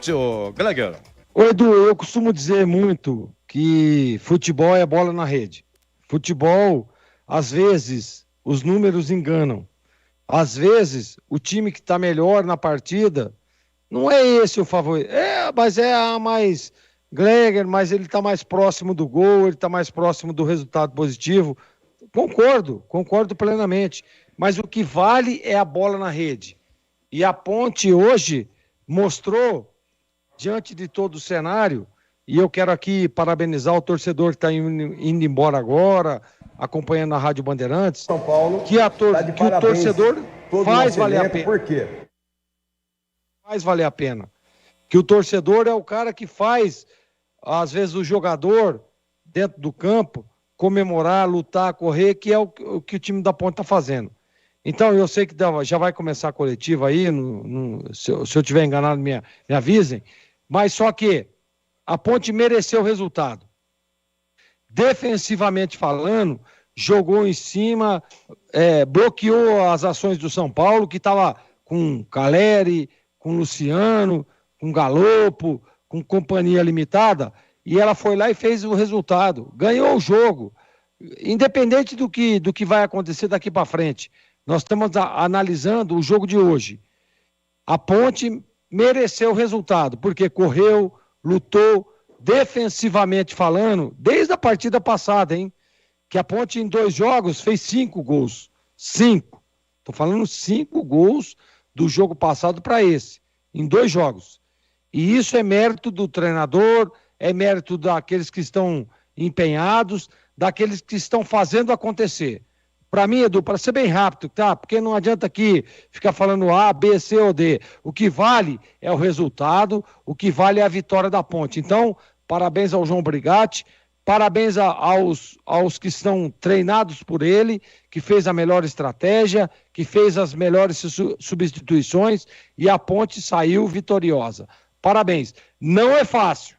Ponte, ô Gleger. Ô Edu, eu costumo dizer muito que futebol é bola na rede. Futebol, às vezes, os números enganam. Às vezes, o time que está melhor na partida, não é esse o favorito. Mas é a mais Gleger, mas ele está mais próximo do gol, ele está mais próximo do resultado positivo. Concordo plenamente. Mas o que vale é a bola na rede. E a Ponte hoje mostrou, diante de todo o cenário, e eu quero aqui parabenizar o torcedor que está indo embora agora, acompanhando a Rádio Bandeirantes, São Paulo, que o torcedor faz valer a pena. Por quê? Faz valer a pena. Que o torcedor é o cara que faz, às vezes, o jogador dentro do campo comemorar, lutar, correr, que é o que o time da Ponte está fazendo. Então, eu sei que já vai começar a coletiva aí, se eu estiver enganado, me avisem, mas só que a Ponte mereceu o resultado. Defensivamente falando, jogou em cima, bloqueou as ações do São Paulo, que estava com Caleri, com Luciano, com Galopo, com companhia limitada, e ela foi lá e fez o resultado. Ganhou o jogo, independente do que vai acontecer daqui para frente. Nós estamos analisando o jogo de hoje. A Ponte mereceu o resultado, porque correu, lutou, defensivamente falando, desde a partida passada, hein? Que a Ponte em 2 jogos fez 5 gols. 5. Estou falando 5 gols do jogo passado para esse, em 2 jogos. E isso é mérito do treinador, é mérito daqueles que estão empenhados, daqueles que estão fazendo acontecer. Para mim, Edu, para ser bem rápido, tá? Porque não adianta aqui ficar falando A, B, C ou D. O que vale é o resultado, o que vale é a vitória da Ponte. Então, parabéns ao João Brigatti, parabéns aos que estão treinados por ele, que fez a melhor estratégia, que fez as melhores substituições e a Ponte saiu vitoriosa. Parabéns. Não é fácil.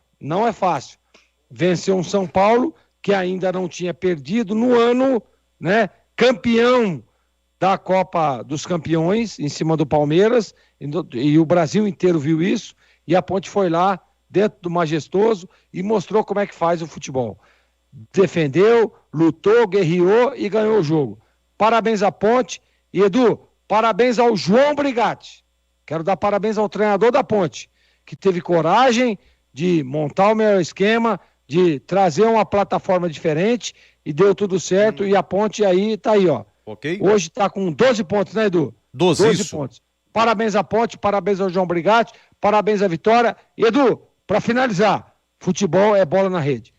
Venceu um São Paulo que ainda não tinha perdido no ano, né? Campeão da Copa dos Campeões, em cima do Palmeiras, e o Brasil inteiro viu isso, e a Ponte foi lá, dentro do majestoso, e mostrou como é que faz o futebol. Defendeu, lutou, guerreou e ganhou o jogo. Parabéns à Ponte, e Edu, parabéns ao João Brigatti. Quero dar parabéns ao treinador da Ponte, que teve coragem de montar o melhor esquema, de trazer uma plataforma diferente, e deu tudo certo, e a Ponte aí tá aí, ó. Ok. Hoje tá com 12 pontos, né, Edu? 12 pontos. Parabéns à Ponte, parabéns ao João Brigatti, parabéns à Vitória. E, Edu, para finalizar, futebol é bola na rede.